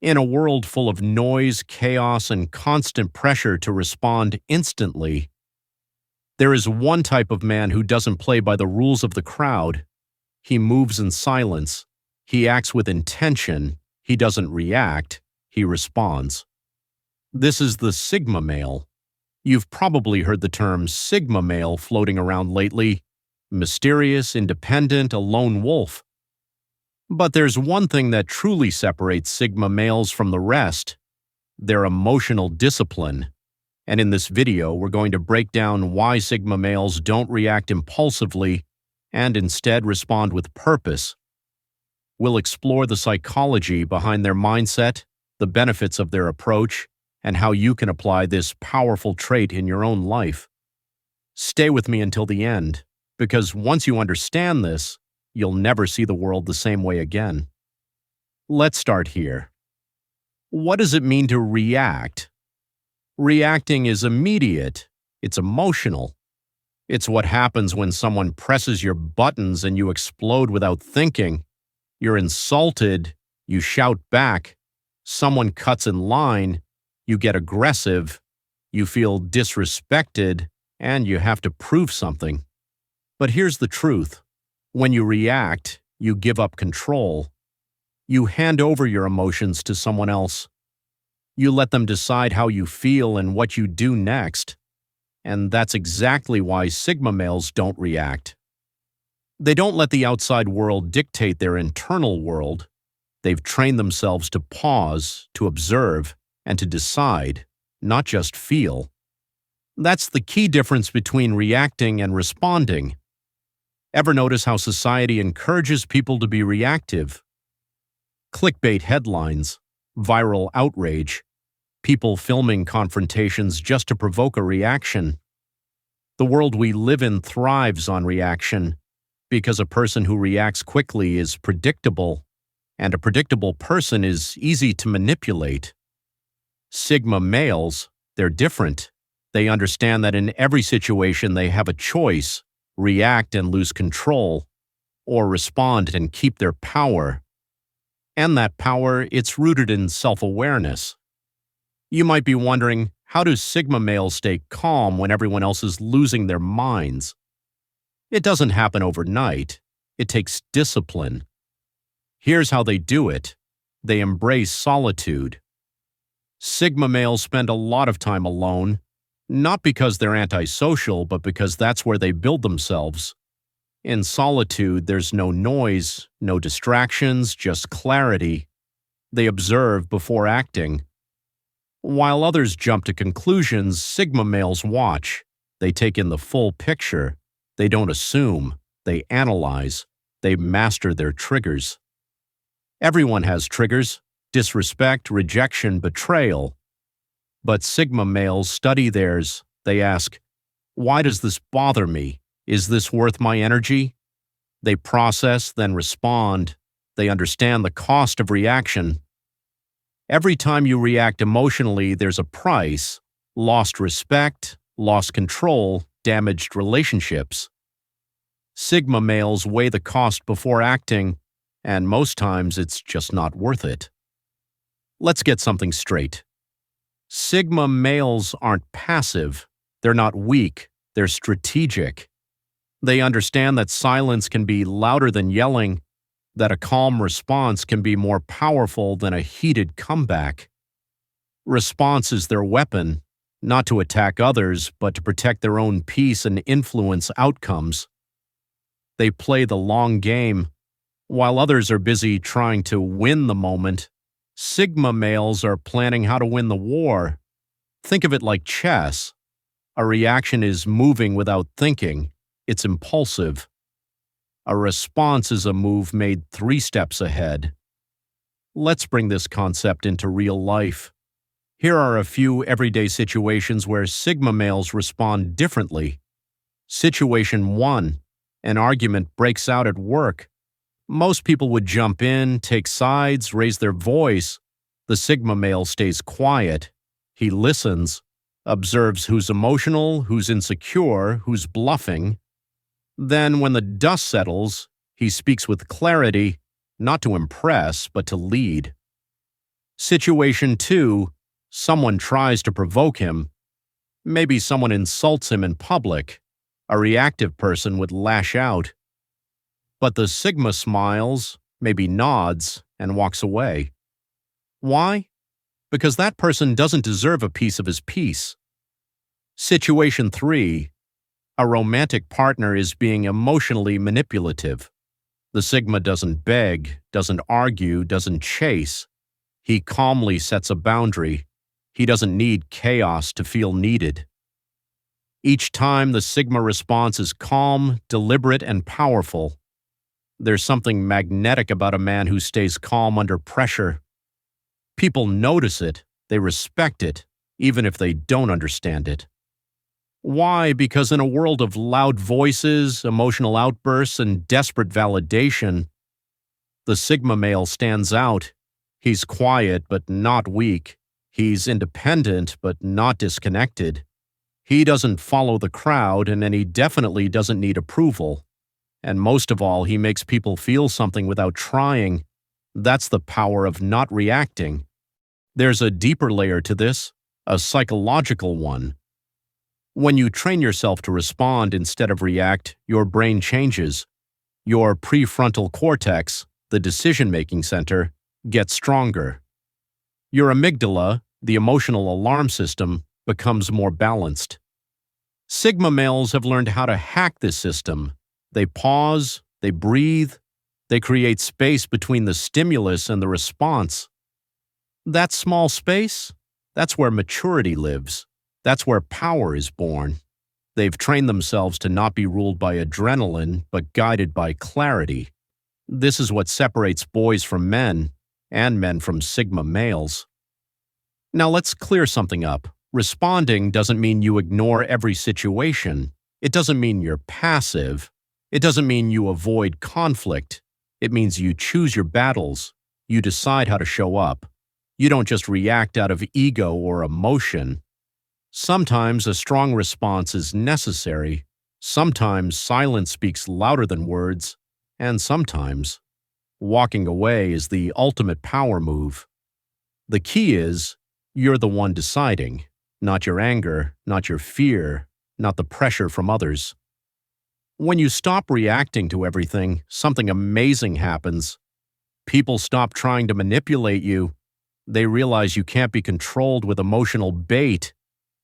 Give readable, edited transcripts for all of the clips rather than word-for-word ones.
In a world full of noise, chaos, and constant pressure to respond instantly, there is one type of man who doesn't play by the rules of the crowd. He moves in silence. He acts with intention. He doesn't react. He responds. This is the Sigma male. You've probably heard the term Sigma male floating around lately. Mysterious, independent, a lone wolf. But there's one thing that truly separates Sigma males from the rest: their emotional discipline. And in this video, we're going to break down why Sigma males don't react impulsively and instead respond with purpose. We'll explore the psychology behind their mindset, the benefits of their approach, and how you can apply this powerful trait in your own life. Stay with me until the end, because once you understand this, you'll never see the world the same way again. Let's start here. What does it mean to react? Reacting is immediate. It's emotional. It's what happens when someone presses your buttons and you explode without thinking. You're insulted, you shout back. Someone cuts in line, you get aggressive, you feel disrespected, and you have to prove something. But here's the truth. When you react, you give up control. You hand over your emotions to someone else. You let them decide how you feel and what you do next. And that's exactly why Sigma males don't react. They don't let the outside world dictate their internal world. They've trained themselves to pause, to observe, and to decide, not just feel. That's the key difference between reacting and responding. Ever notice how society encourages people to be reactive? Clickbait headlines, viral outrage, people filming confrontations just to provoke a reaction. The world we live in thrives on reaction because a person who reacts quickly is predictable, and a predictable person is easy to manipulate. Sigma males, they're different. They understand that in every situation they have a choice: react and lose control, or respond and keep their power. And that power, it's rooted in self-awareness. You might be wondering, how do Sigma males stay calm when everyone else is losing their minds? It doesn't happen overnight. It takes discipline. Here's how they do it. They embrace solitude. Sigma males spend a lot of time alone, not because they're antisocial, but because that's where they build themselves. In solitude, there's no noise, no distractions, just clarity. They observe before acting. While others jump to conclusions, Sigma males watch. They take in the full picture. They don't assume. They analyze. They master their triggers. Everyone has triggers: disrespect, rejection, betrayal. But Sigma males study theirs. They ask, why does this bother me? Is this worth my energy? They process, then respond. They understand the cost of reaction. Every time you react emotionally, there's a price: lost respect, lost control, damaged relationships. Sigma males weigh the cost before acting, and most times it's just not worth it. Let's get something straight. Sigma males aren't passive. They're not weak. They're strategic. They understand that silence can be louder than yelling, that a calm response can be more powerful than a heated comeback. Response is their weapon, not to attack others, but to protect their own peace and influence outcomes. They play the long game. While others are busy trying to win the moment, Sigma males are planning how to win the war. Think of it like chess. A reaction is moving without thinking. It's impulsive. A response is a move made 3 steps ahead. Let's bring this concept into real life. Here are a few everyday situations where Sigma males respond differently. Situation 1. An argument breaks out at work. Most people would jump in, take sides, raise their voice. The Sigma male stays quiet. He listens, observes who's emotional, who's insecure, who's bluffing. Then, when the dust settles, he speaks with clarity, not to impress, but to lead. Situation 2, someone tries to provoke him. Maybe someone insults him in public. A reactive person would lash out. But the Sigma smiles, maybe nods, and walks away. Why? Because that person doesn't deserve a piece of his peace. Situation 3, a romantic partner is being emotionally manipulative. The Sigma doesn't beg, doesn't argue, doesn't chase. He calmly sets a boundary. He doesn't need chaos to feel needed. Each time the Sigma response is calm, deliberate, and powerful. There's something magnetic about a man who stays calm under pressure. People notice it, they respect it, even if they don't understand it. Why? Because in a world of loud voices, emotional outbursts, and desperate validation, the Sigma male stands out. He's quiet but not weak. He's independent but not disconnected. He doesn't follow the crowd, and he definitely doesn't need approval. And most of all, he makes people feel something without trying. That's the power of not reacting. There's a deeper layer to this, a psychological one. When you train yourself to respond instead of react, your brain changes. Your prefrontal cortex, the decision-making center, gets stronger. Your amygdala, the emotional alarm system, becomes more balanced. Sigma males have learned how to hack this system. They pause, they breathe, they create space between the stimulus and the response. That small space, that's where maturity lives. That's where power is born. They've trained themselves to not be ruled by adrenaline, but guided by clarity. This is what separates boys from men, and men from Sigma males. Now let's clear something up. Responding doesn't mean you ignore every situation. It doesn't mean you're passive. It doesn't mean you avoid conflict. It means you choose your battles. You decide how to show up. You don't just react out of ego or emotion. Sometimes a strong response is necessary. Sometimes silence speaks louder than words. And sometimes walking away is the ultimate power move. The key is, you're the one deciding, not your anger, not your fear, not the pressure from others. When you stop reacting to everything, something amazing happens. People stop trying to manipulate you. They realize you can't be controlled with emotional bait.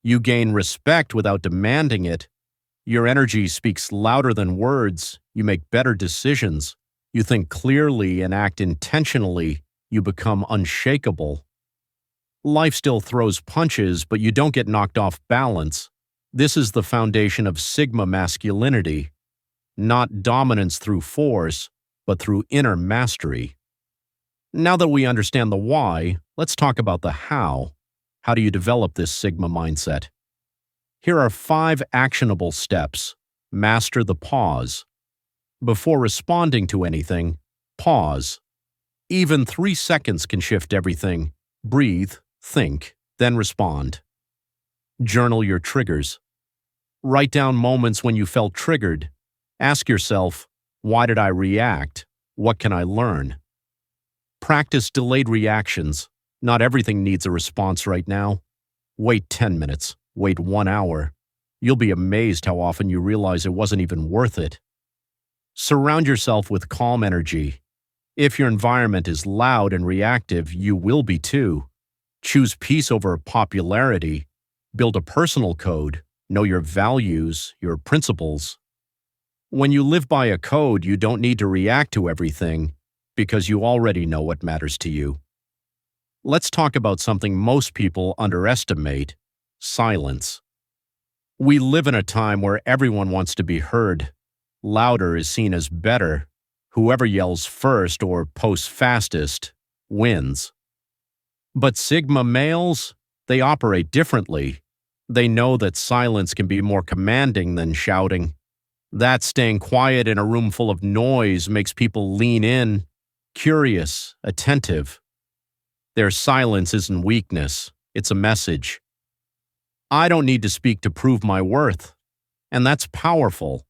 You gain respect without demanding it. Your energy speaks louder than words. You make better decisions. You think clearly and act intentionally. You become unshakable. Life still throws punches, but you don't get knocked off balance. This is the foundation of Sigma masculinity. Not dominance through force, but through inner mastery. Now that we understand the why, let's talk about the how. How do you develop this Sigma mindset? Here are 5 actionable steps. Master the pause. Before responding to anything, pause. Even 3 seconds can shift everything. Breathe, think, then respond. Journal your triggers. Write down moments when you felt triggered. Ask yourself, why did I react? What can I learn? Practice delayed reactions. Not everything needs a response right now. Wait 10 minutes. Wait 1 hour. You'll be amazed how often you realize it wasn't even worth it. Surround yourself with calm energy. If your environment is loud and reactive, you will be too. Choose peace over popularity. Build a personal code. Know your values, your principles. When you live by a code, you don't need to react to everything because you already know what matters to you. Let's talk about something most people underestimate: silence. We live in a time where everyone wants to be heard. Louder is seen as better. Whoever yells first or posts fastest wins. But Sigma males, they operate differently. They know that silence can be more commanding than shouting. That staying quiet in a room full of noise makes people lean in, curious, attentive. Their silence isn't weakness, it's a message. I don't need to speak to prove my worth. And that's powerful.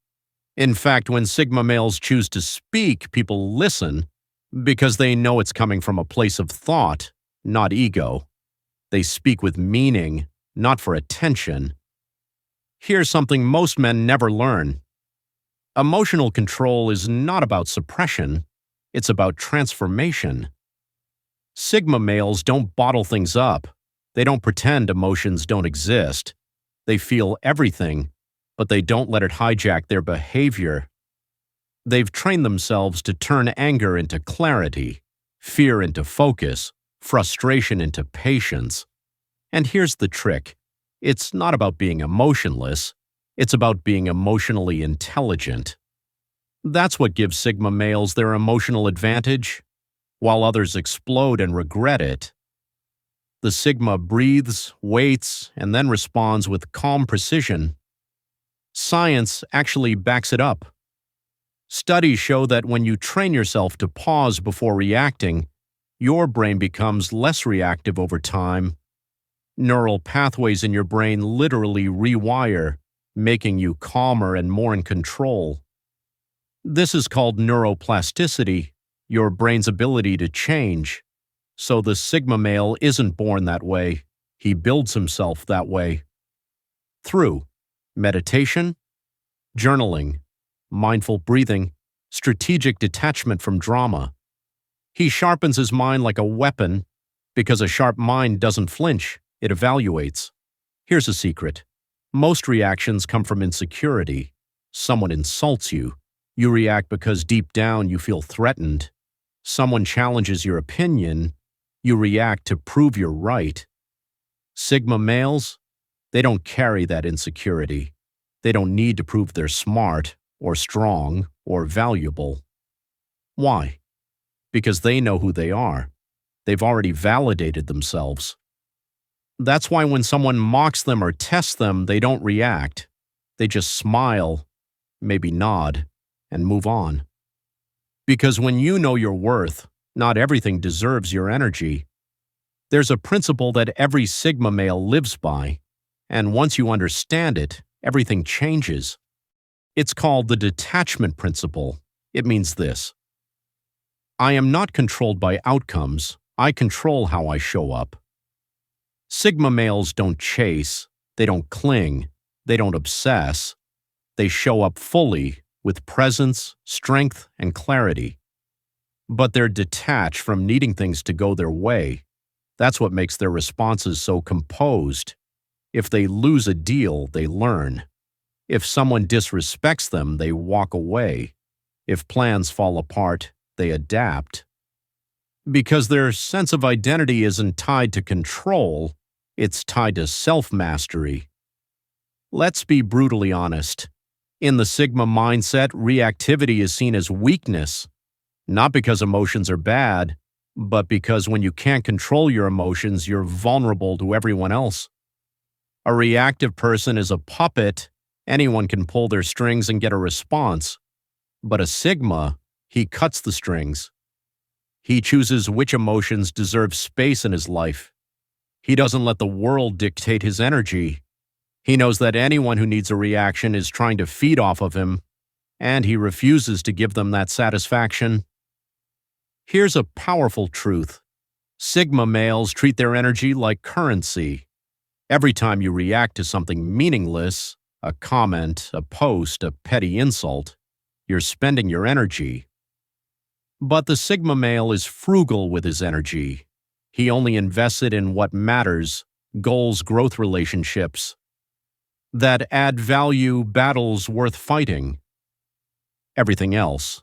In fact, when Sigma males choose to speak, people listen because they know it's coming from a place of thought, not ego. They speak with meaning, not for attention. Here's something most men never learn. Emotional control is not about suppression, it's about transformation. Sigma males don't bottle things up. They don't pretend emotions don't exist. They feel everything, but they don't let it hijack their behavior. They've trained themselves to turn anger into clarity, fear into focus, frustration into patience. And here's the trick. It's not about being emotionless. It's about being emotionally intelligent. That's what gives Sigma males their emotional advantage, while others explode and regret it. The Sigma breathes, waits, and then responds with calm precision. Science actually backs it up. Studies show that when you train yourself to pause before reacting, your brain becomes less reactive over time. Neural pathways in your brain literally rewire, making you calmer and more in control. This is called neuroplasticity, your brain's ability to change. So the Sigma male isn't born that way. He builds himself that way. Through meditation, journaling, mindful breathing, strategic detachment from drama. He sharpens his mind like a weapon because a sharp mind doesn't flinch, it evaluates. Here's a secret. Most reactions come from insecurity. Someone insults you. You react because deep down you feel threatened. Someone challenges your opinion. You react to prove you're right. Sigma males, they don't carry that insecurity. They don't need to prove they're smart or strong or valuable. Why? Because they know who they are. They've already validated themselves. That's why when someone mocks them or tests them, they don't react. They just smile, maybe nod, and move on. Because when you know your worth, not everything deserves your energy. There's a principle that every Sigma male lives by, and once you understand it, everything changes. It's called the detachment principle. It means this: I am not controlled by outcomes, I control how I show up. Sigma males don't chase, they don't cling, they don't obsess. They show up fully, with presence, strength, and clarity. But they're detached from needing things to go their way. That's what makes their responses so composed. If they lose a deal, they learn. If someone disrespects them, they walk away. If plans fall apart, they adapt. Because their sense of identity isn't tied to control, it's tied to self-mastery. Let's be brutally honest. In the Sigma mindset, reactivity is seen as weakness, not because emotions are bad, but because when you can't control your emotions, you're vulnerable to everyone else. A reactive person is a puppet. Anyone can pull their strings and get a response. But a Sigma, he cuts the strings. He chooses which emotions deserve space in his life. He doesn't let the world dictate his energy. He knows that anyone who needs a reaction is trying to feed off of him, and he refuses to give them that satisfaction. Here's a powerful truth. Sigma males treat their energy like currency. Every time you react to something meaningless, a comment, a post, a petty insult, you're spending your energy. But the Sigma male is frugal with his energy. He only invests it in what matters, goals, growth, relationships that add value, battles worth fighting. Everything else,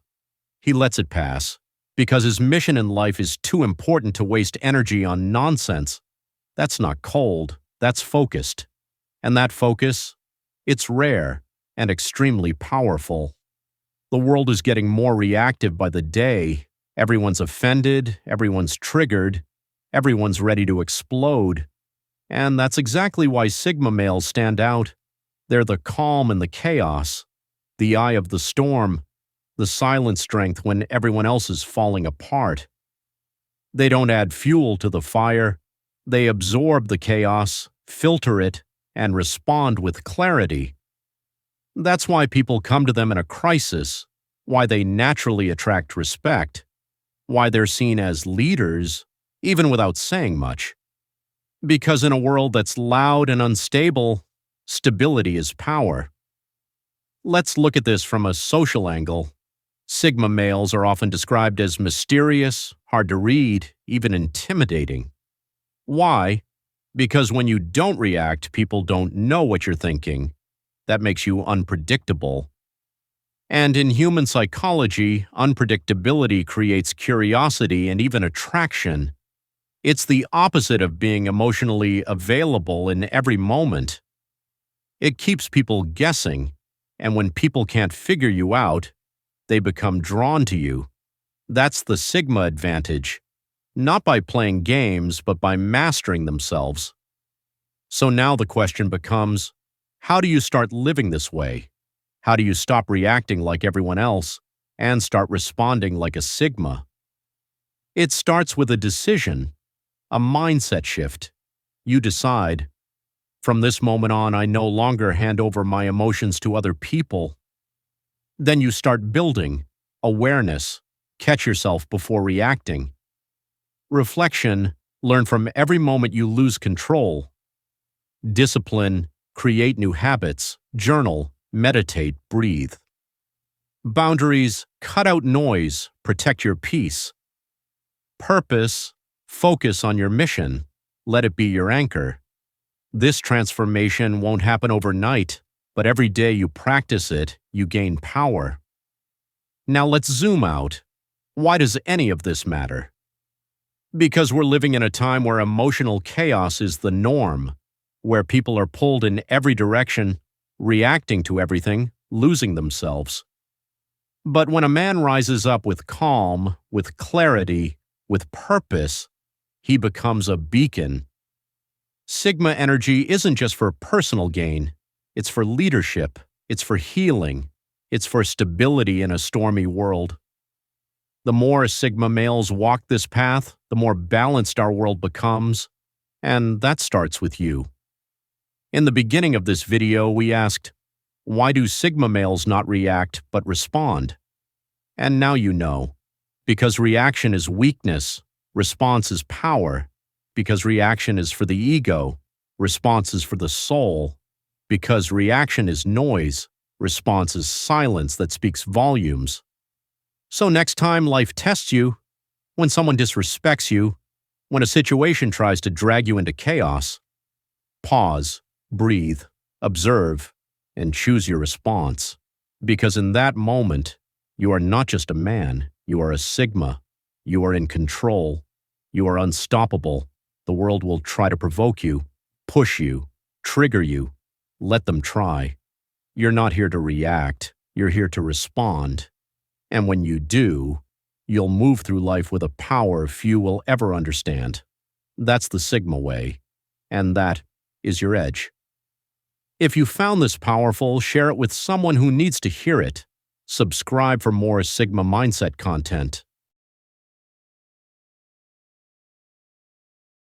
he lets it pass, because his mission in life is too important to waste energy on nonsense. That's not cold, that's focused. And that focus, it's rare and extremely powerful. The world is getting more reactive by the day. Everyone's offended, everyone's triggered, everyone's ready to explode. And that's exactly why Sigma males stand out. They're the calm in the chaos, the eye of the storm, the silent strength when everyone else is falling apart. They don't add fuel to the fire. They absorb the chaos, filter it, and respond with clarity. That's why people come to them in a crisis, why they naturally attract respect, why they're seen as leaders, even without saying much. Because in a world that's loud and unstable, stability is power. Let's look at this from a social angle. Sigma males are often described as mysterious, hard to read, even intimidating. Why? Because when you don't react, people don't know what you're thinking. That makes you unpredictable. And in human psychology, unpredictability creates curiosity and even attraction. It's the opposite of being emotionally available in every moment. It keeps people guessing, and when people can't figure you out, they become drawn to you. That's the Sigma advantage, not by playing games, but by mastering themselves. So now the question becomes, how do you start living this way? How do you stop reacting like everyone else and start responding like a Sigma? It starts with a decision, a mindset shift. You decide, from this moment on, I no longer hand over my emotions to other people. Then you start building awareness, catch yourself before reacting. Reflection, learn from every moment you lose control. Discipline, create new habits, journal, meditate, breathe. Boundaries, cut out noise, protect your peace. Purpose, focus on your mission, let it be your anchor. This transformation won't happen overnight, but every day you practice it, you gain power. Now let's zoom out. Why does any of this matter? Because we're living in a time where emotional chaos is the norm, where people are pulled in every direction, reacting to everything, losing themselves. But when a man rises up with calm, with clarity, with purpose, he becomes a beacon. Sigma energy isn't just for personal gain. It's for leadership. It's for healing. It's for stability in a stormy world. The more Sigma males walk this path, the more balanced our world becomes, and that starts with you. In the beginning of this video, we asked, why do Sigma males not react but respond? And now you know. Because reaction is weakness, response is power. Because reaction is for the ego, response is for the soul. Because reaction is noise, response is silence that speaks volumes. So next time life tests you, when someone disrespects you, when a situation tries to drag you into chaos, pause, breathe, observe, and choose your response. Because in that moment, you are not just a man, you are a Sigma. You are in control. You are unstoppable. The world will try to provoke you, push you, trigger you. Let them try. You're not here to react. You're here to respond. And when you do, you'll move through life with a power few will ever understand. That's the Sigma way. And that is your edge. If you found this powerful, share it with someone who needs to hear it. Subscribe for more Sigma mindset content.